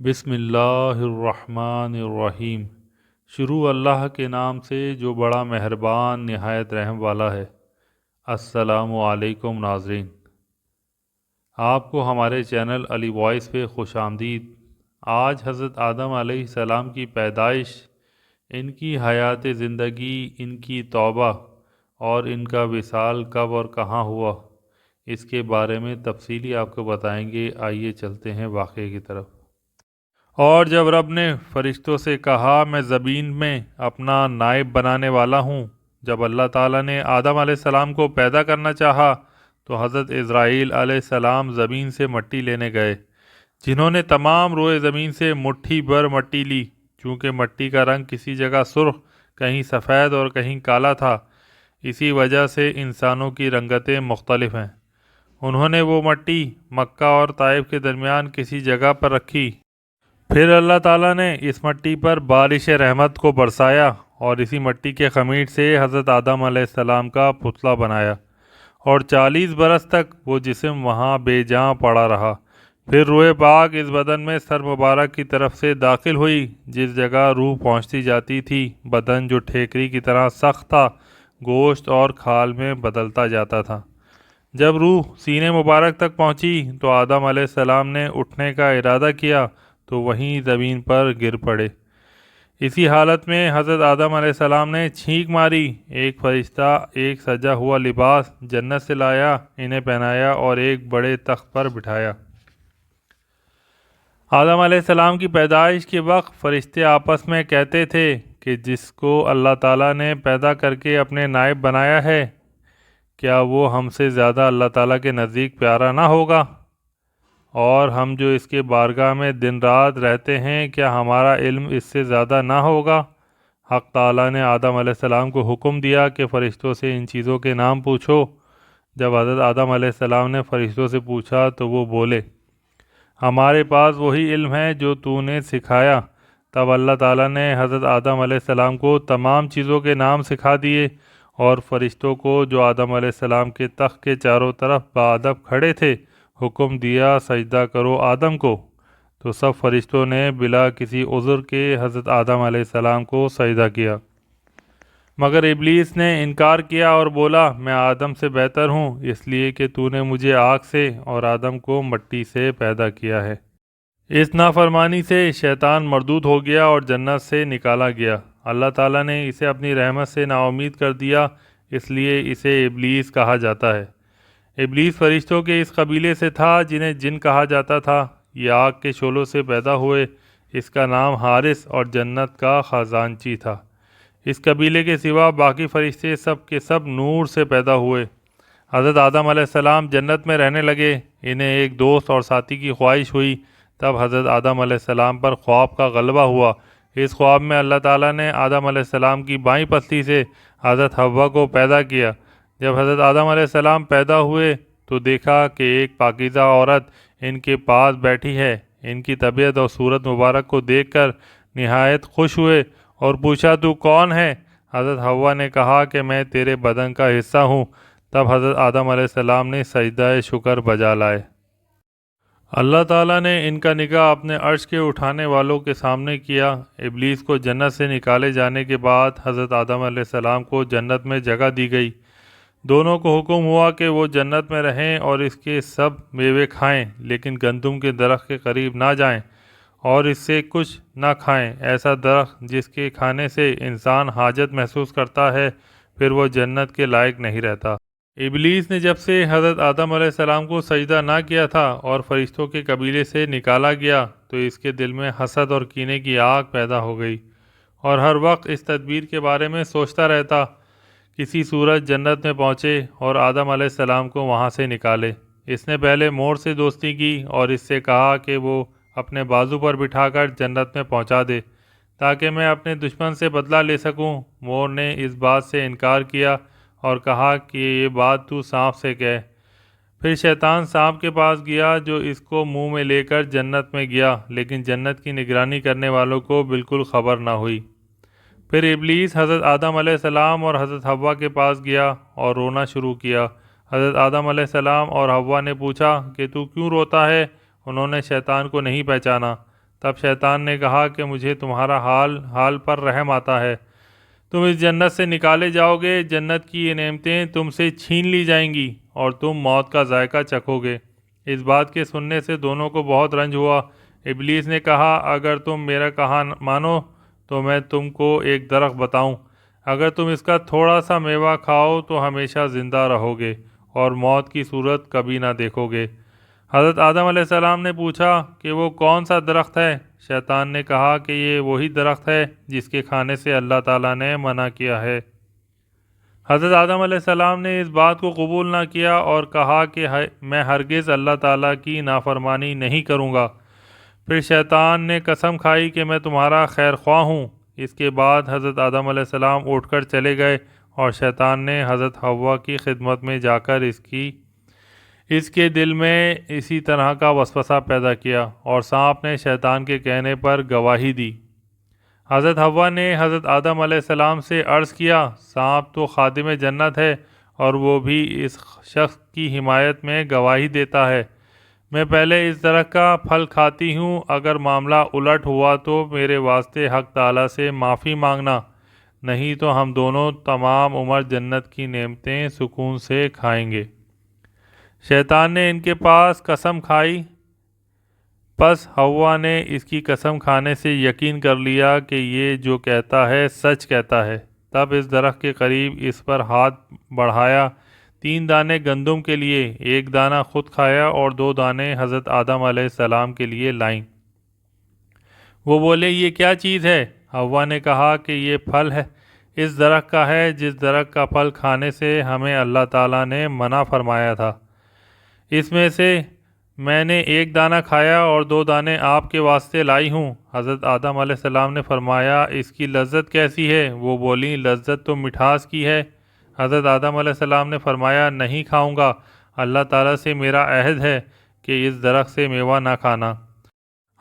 بسم اللہ الرحمن الرحیم۔ شروع اللہ کے نام سے جو بڑا مہربان نہایت رحم والا ہے۔ السلام علیکم ناظرین، آپ کو ہمارے چینل علی وائس پہ خوش آمدید۔ آج حضرت آدم علیہ السلام کی پیدائش، ان کی حیات زندگی، ان کی توبہ اور ان کا وصال کب اور کہاں ہوا، اس کے بارے میں تفصیلی آپ کو بتائیں گے۔ آئیے چلتے ہیں واقعے کی طرف۔ اور جب رب نے فرشتوں سے کہا میں زمین میں اپنا نائب بنانے والا ہوں، جب اللہ تعالیٰ نے آدم علیہ السلام کو پیدا کرنا چاہا تو حضرت اسرائیل علیہ السلام زمین سے مٹی لینے گئے، جنہوں نے تمام روئے زمین سے مٹھی بھر مٹی لی۔ چونکہ مٹی کا رنگ کسی جگہ سرخ، کہیں سفید اور کہیں کالا تھا، اسی وجہ سے انسانوں کی رنگتیں مختلف ہیں۔ انہوں نے وہ مٹی مکہ اور طائف کے درمیان کسی جگہ پر رکھی۔ پھر اللہ تعالیٰ نے اس مٹی پر بارش رحمت کو برسایا اور اسی مٹی کے خمیر سے حضرت آدم علیہ السلام کا پتلا بنایا، اور 40 برس تک وہ جسم وہاں بے جان پڑا رہا۔ پھر روح پاک اس بدن میں سر مبارک کی طرف سے داخل ہوئی، جس جگہ روح پہنچتی جاتی تھی۔ بدن جو ٹھیکری کی طرح سخت تھا، گوشت اور کھال میں بدلتا جاتا تھا۔ جب روح سینے مبارک تک پہنچی تو آدم علیہ السلام نے اٹھنے کا ارادہ کیا تو وہیں زمین پر گر پڑے۔ اسی حالت میں حضرت آدم علیہ السلام نے چھینک ماری۔ ایک فرشتہ ایک سجا ہوا لباس جنت سے لایا، انہیں پہنایا اور ایک بڑے تخت پر بٹھایا۔ آدم علیہ السلام کی پیدائش کے وقت فرشتے آپس میں کہتے تھے کہ جس کو اللہ تعالیٰ نے پیدا کر کے اپنے نائب بنایا ہے، کیا وہ ہم سے زیادہ اللہ تعالیٰ کے نزدیک پیارا نہ ہوگا؟ اور ہم جو اس کے بارگاہ میں دن رات رہتے ہیں، کیا ہمارا علم اس سے زیادہ نہ ہوگا؟ حق تعالیٰ نے آدم علیہ السلام کو حکم دیا کہ فرشتوں سے ان چیزوں کے نام پوچھو۔ جب حضرت آدم علیہ السلام نے فرشتوں سے پوچھا تو وہ بولے، ہمارے پاس وہی علم ہے جو تو نے سکھایا۔ تب اللہ تعالیٰ نے حضرت آدم علیہ السلام کو تمام چیزوں کے نام سکھا دیے، اور فرشتوں کو جو آدم علیہ السلام کے تخت کے چاروں طرف باادب کھڑے تھے حکم دیا، سجدہ کرو آدم کو۔ تو سب فرشتوں نے بلا کسی عذر کے حضرت آدم علیہ السلام کو سجدہ کیا، مگر ابلیس نے انکار کیا اور بولا میں آدم سے بہتر ہوں، اس لیے کہ تو نے مجھے آگ سے اور آدم کو مٹی سے پیدا کیا ہے۔ اس نافرمانی سے شیطان مردود ہو گیا اور جنت سے نکالا گیا۔ اللہ تعالیٰ نے اسے اپنی رحمت سے نا امید کر دیا، اس لیے اسے ابلیس کہا جاتا ہے۔ ابلیس فرشتوں کے اس قبیلے سے تھا جنہیں جن کہا جاتا تھا۔ یہ آگ کے شعلوں سے پیدا ہوئے۔ اس کا نام حارث اور جنت کا خزانچی تھا۔ اس قبیلے کے سوا باقی فرشتے سب کے سب نور سے پیدا ہوئے۔ حضرت آدم علیہ السلام جنت میں رہنے لگے۔ انہیں ایک دوست اور ساتھی کی خواہش ہوئی، تب حضرت آدم علیہ السلام پر خواب کا غلبہ ہوا۔ اس خواب میں اللہ تعالیٰ نے آدم علیہ السلام کی بائیں پسلی سے حضرت حوا کو پیدا کیا۔ جب حضرت آدم علیہ السلام پیدا ہوئے تو دیکھا کہ ایک پاکیزہ عورت ان کے پاس بیٹھی ہے۔ ان کی طبیعت اور صورت مبارک کو دیکھ کر نہایت خوش ہوئے اور پوچھا تو کون ہے؟ حضرت حوا نے کہا کہ میں تیرے بدن کا حصہ ہوں۔ تب حضرت آدم علیہ السلام نے سجدہ شکر بجا لائے۔ اللہ تعالیٰ نے ان کا نکاح اپنے عرش کے اٹھانے والوں کے سامنے کیا۔ ابلیس کو جنت سے نکالے جانے کے بعد حضرت آدم علیہ السلام کو جنت میں جگہ دی گئی۔ دونوں کو حکم ہوا کہ وہ جنت میں رہیں اور اس کے سب میوے کھائیں، لیکن گندم کے درخت کے قریب نہ جائیں اور اس سے کچھ نہ کھائیں۔ ایسا درخت جس کے کھانے سے انسان حاجت محسوس کرتا ہے، پھر وہ جنت کے لائق نہیں رہتا۔ ابلیس نے جب سے حضرت آدم علیہ السلام کو سجدہ نہ کیا تھا اور فرشتوں کے قبیلے سے نکالا گیا تو اس کے دل میں حسد اور کینے کی آگ پیدا ہو گئی، اور ہر وقت اس تدبیر کے بارے میں سوچتا رہتا کسی صورت جنت میں پہنچے اور آدم علیہ السلام کو وہاں سے نکالے۔ اس نے پہلے مور سے دوستی کی اور اس سے کہا کہ وہ اپنے بازو پر بٹھا کر جنت میں پہنچا دے تاکہ میں اپنے دشمن سے بدلہ لے سکوں۔ مور نے اس بات سے انکار کیا اور کہا کہ یہ بات تو سانپ سے کہہ۔ پھر شیطان سانپ کے پاس گیا جو اس کو منہ میں لے کر جنت میں گیا، لیکن جنت کی نگرانی کرنے والوں کو بالکل خبر نہ ہوئی۔ پھر ابلیس حضرت آدم علیہ السلام اور حضرت حوا کے پاس گیا اور رونا شروع کیا۔ حضرت آدم علیہ السلام اور حوا نے پوچھا کہ تو کیوں روتا ہے؟ انہوں نے شیطان کو نہیں پہچانا۔ تب شیطان نے کہا کہ مجھے تمہارا حال پر رحم آتا ہے، تم اس جنت سے نکالے جاؤ گے، جنت کی یہ نعمتیں تم سے چھین لی جائیں گی اور تم موت کا ذائقہ چکھو گے۔ اس بات کے سننے سے دونوں کو بہت رنج ہوا۔ ابلیس نے کہا، اگر تم میرا کہا مانو تو میں تم کو ایک درخت بتاؤں، اگر تم اس کا تھوڑا سا میوہ کھاؤ تو ہمیشہ زندہ رہو گے اور موت کی صورت کبھی نہ دیکھو گے۔ حضرت آدم علیہ السلام نے پوچھا کہ وہ کون سا درخت ہے؟ شیطان نے کہا کہ یہ وہی درخت ہے جس کے کھانے سے اللہ تعالیٰ نے منع کیا ہے۔ حضرت آدم علیہ السلام نے اس بات کو قبول نہ کیا اور کہا کہ میں ہرگز اللہ تعالیٰ کی نافرمانی نہیں کروں گا۔ پھر شیطان نے قسم کھائی کہ میں تمہارا خیر خواہ ہوں۔ اس کے بعد حضرت آدم علیہ السلام اٹھ کر چلے گئے اور شیطان نے حضرت حوا کی خدمت میں جا کر اس کے دل میں اسی طرح کا وسوسہ پیدا کیا اور سانپ نے شیطان کے کہنے پر گواہی دی۔ حضرت حوا نے حضرت آدم علیہ السلام سے عرض کیا، سانپ تو خادم جنت ہے اور وہ بھی اس شخص کی حمایت میں گواہی دیتا ہے۔ میں پہلے اس درخت کا پھل کھاتی ہوں، اگر معاملہ الٹ ہوا تو میرے واسطے حق تعالیٰ سے معافی مانگنا، نہیں تو ہم دونوں تمام عمر جنت کی نعمتیں سکون سے کھائیں گے۔ شیطان نے ان کے پاس قسم کھائی، پس حوا نے اس کی قسم کھانے سے یقین کر لیا کہ یہ جو کہتا ہے سچ کہتا ہے۔ تب اس درخت کے قریب اس پر ہاتھ بڑھایا، 3 دانے گندم کے لیے، 1 دانہ خود کھایا اور 2 دانے حضرت آدم علیہ السلام کے لیے لائیں۔ وہ بولے، یہ کیا چیز ہے؟ حوا نے کہا کہ یہ پھل ہے اس درخت کا ہے جس درخت کا پھل کھانے سے ہمیں اللہ تعالیٰ نے منع فرمایا تھا۔ اس میں سے میں نے 1 دانہ کھایا اور 2 دانے آپ کے واسطے لائی ہوں۔ حضرت آدم علیہ السلام نے فرمایا، اس کی لذت کیسی ہے؟ وہ بولیں، لذت تو مٹھاس کی ہے۔ حضرت آدم علیہ السلام نے فرمایا، نہیں کھاؤں گا، اللہ تعالیٰ سے میرا عہد ہے کہ اس درخت سے میوہ نہ کھانا۔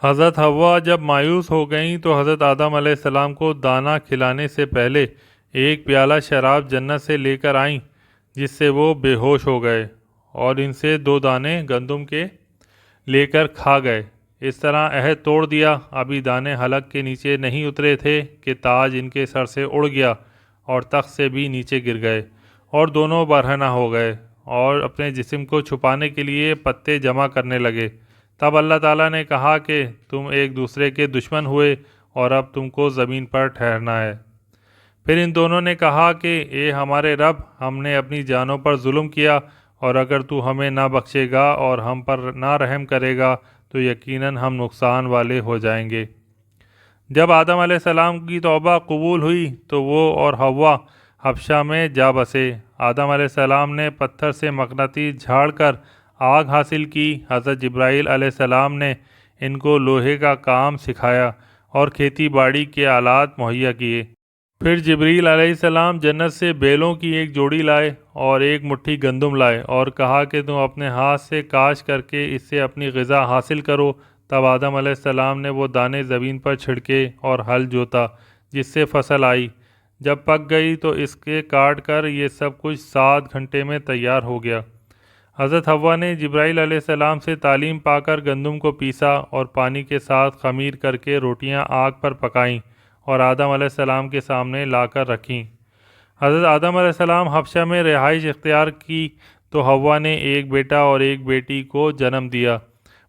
حضرت حوا جب مایوس ہو گئیں تو حضرت آدم علیہ السلام کو دانہ کھلانے سے پہلے 1 پیالہ شراب جنت سے لے کر آئیں، جس سے وہ بے ہوش ہو گئے اور ان سے 2 دانے گندم کے لے کر کھا گئے۔ اس طرح عہد توڑ دیا۔ ابھی دانے حلق کے نیچے نہیں اترے تھے کہ تاج ان کے سر سے اڑ گیا اور تخت سے بھی نیچے گر گئے اور دونوں برہنہ ہو گئے اور اپنے جسم کو چھپانے کے لیے پتے جمع کرنے لگے۔ تب اللہ تعالیٰ نے کہا کہ تم ایک دوسرے کے دشمن ہوئے اور اب تم کو زمین پر ٹھہرنا ہے۔ پھر ان دونوں نے کہا کہ اے ہمارے رب، ہم نے اپنی جانوں پر ظلم کیا اور اگر تو ہمیں نہ بخشے گا اور ہم پر نہ رحم کرے گا تو یقیناً ہم نقصان والے ہو جائیں گے۔ جب آدم علیہ السلام کی توبہ قبول ہوئی تو وہ اور حوا حبشہ میں جا بسے۔ آدم علیہ السلام نے پتھر سے مقناطیس جھاڑ کر آگ حاصل کی۔ حضرت جبرائیل علیہ السلام نے ان کو لوہے کا کام سکھایا اور کھیتی باڑی کے آلات مہیا کیے۔ پھر جبرائیل علیہ السلام جنت سے بیلوں کی ایک جوڑی لائے اور 1 مٹھی گندم لائے اور کہا کہ تم اپنے ہاتھ سے کاش کر کے اس سے اپنی غذا حاصل کرو۔ تب آدم علیہ السلام نے وہ دانے زمین پر چھڑکے اور ہل جوتا، جس سے فصل آئی۔ جب پک گئی تو اس کے کاٹ کر یہ سب کچھ 7 گھنٹے میں تیار ہو گیا۔ حضرت حوا نے جبرائیل علیہ السلام سے تعلیم پا کر گندم کو پیسا اور پانی کے ساتھ خمیر کر کے روٹیاں آگ پر پکائیں اور آدم علیہ السلام کے سامنے لا کر رکھیں۔ حضرت آدم علیہ السلام حبشہ میں رہائش اختیار کی تو حوا نے 1 بیٹا اور 1 بیٹی کو جنم دیا۔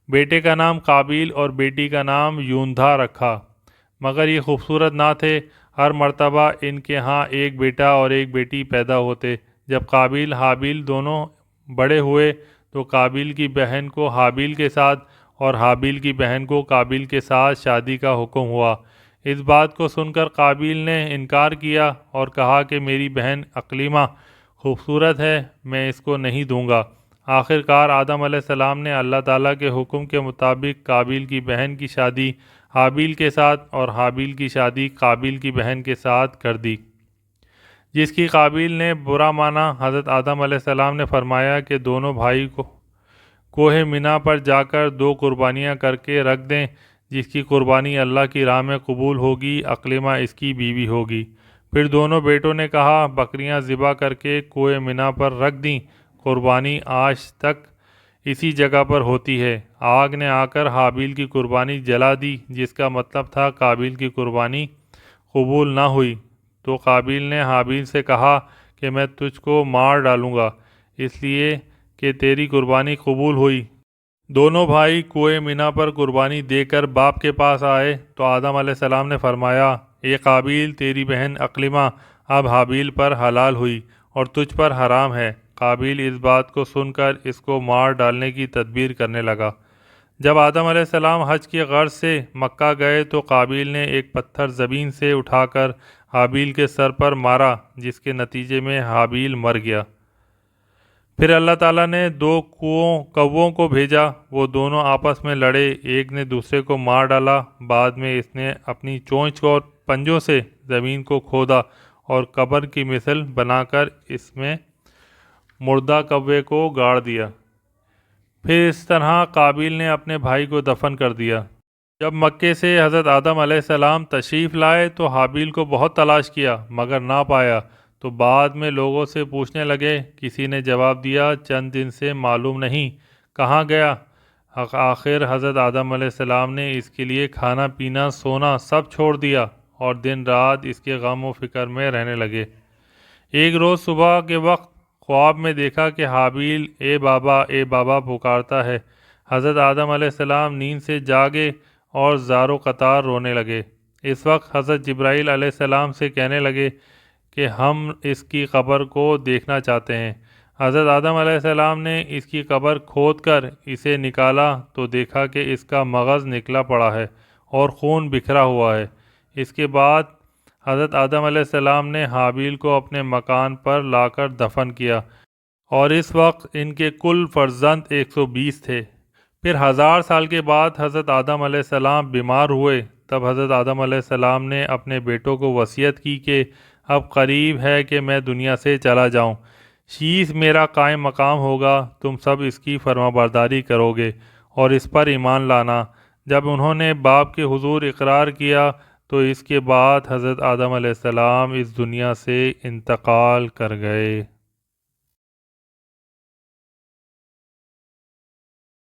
بیٹے کا نام قابیل اور بیٹی کا نام یوندھا رکھا، مگر یہ خوبصورت نہ تھے۔ ہر مرتبہ ان کے ہاں 1 بیٹا اور 1 بیٹی پیدا ہوتے۔ جب قابیل حابیل دونوں بڑے ہوئے تو قابیل کی بہن کو حابیل کے ساتھ اور حابیل کی بہن کو قابیل کے ساتھ شادی کا حکم ہوا۔ اس بات کو سن کر قابیل نے انکار کیا اور کہا کہ میری بہن اقلیمہ خوبصورت ہے، میں اس کو نہیں دوں گا۔ آخر کار آدم علیہ السلام نے اللہ تعالیٰ کے حکم کے مطابق قابیل کی بہن کی شادی حابیل کے ساتھ اور حابیل کی شادی قابیل کی بہن کے ساتھ کر دی، جس کی قابیل نے برا مانا۔ حضرت آدم علیہ السلام نے فرمایا کہ دونوں بھائی کو کوہ مینا پر جا کر 2 قربانیاں کر کے رکھ دیں، جس کی قربانی اللہ کی راہ میں قبول ہوگی، اقلیمہ اس کی بیوی ہوگی۔ پھر دونوں بیٹوں نے کہا، بکریاں ذبح کر کے کوہ مینا پر رکھ دیں۔ قربانی آج تک اسی جگہ پر ہوتی ہے۔ آگ نے آ کر حابیل کی قربانی جلا دی، جس کا مطلب تھا قابیل کی قربانی قبول نہ ہوئی۔ تو قابیل نے حابیل سے کہا کہ میں تجھ کو مار ڈالوں گا اس لیے کہ تیری قربانی قبول ہوئی۔ دونوں بھائی کنویں مینا پر قربانی دے کر باپ کے پاس آئے تو آدم علیہ السلام نے فرمایا، اے قابیل، تیری بہن اقلیمہ اب حابیل پر حلال ہوئی اور تجھ پر حرام ہے۔ قابیل اس بات کو سن کر اس کو مار ڈالنے کی تدبیر کرنے لگا۔ جب آدم علیہ السلام حج کی غرض سے مکہ گئے تو قابیل نے ایک پتھر زمین سے اٹھا کر حابیل کے سر پر مارا، جس کے نتیجے میں حابیل مر گیا۔ پھر اللہ تعالیٰ نے 2 کووں کو بھیجا، وہ دونوں آپس میں لڑے، ایک نے دوسرے کو مار ڈالا۔ بعد میں اس نے اپنی چونچ اور پنجوں سے زمین کو کھودا اور قبر کی مثل بنا کر اس میں مردہ کوے کو گاڑ دیا۔ پھر اس طرح قابیل نے اپنے بھائی کو دفن کر دیا۔ جب مکے سے حضرت آدم علیہ السلام تشریف لائے تو حابیل کو بہت تلاش کیا مگر نہ پایا، تو بعد میں لوگوں سے پوچھنے لگے۔ کسی نے جواب دیا، چند دن سے معلوم نہیں کہاں گیا۔ آخر حضرت آدم علیہ السلام نے اس کے لیے کھانا پینا سونا سب چھوڑ دیا اور دن رات اس کے غم و فکر میں رہنے لگے۔ ایک روز صبح کے وقت خواب میں دیکھا کہ حابیل اے بابا پکارتا ہے۔ حضرت آدم علیہ السلام نیند سے جاگے اور زار و قطار رونے لگے۔ اس وقت حضرت جبرائیل علیہ السلام سے کہنے لگے کہ ہم اس کی قبر کو دیکھنا چاہتے ہیں۔ حضرت آدم علیہ السلام نے اس کی قبر کھود کر اسے نکالا تو دیکھا کہ اس کا مغز نکلا پڑا ہے اور خون بکھرا ہوا ہے۔ اس کے بعد حضرت آدم علیہ السلام نے حابیل کو اپنے مکان پر لا کر دفن کیا اور اس وقت ان کے کل فرزند 120 تھے۔ پھر 1000 سال کے بعد حضرت آدم علیہ السلام بیمار ہوئے، تب حضرت آدم علیہ السلام نے اپنے بیٹوں کو وصیت کی کہ اب قریب ہے کہ میں دنیا سے چلا جاؤں، شیش میرا قائم مقام ہوگا، تم سب اس کی فرمانبرداری کرو گے اور اس پر ایمان لانا۔ جب انہوں نے باپ کے حضور اقرار کیا تو اس کے بعد حضرت آدم علیہ السلام اس دنیا سے انتقال کر گئے۔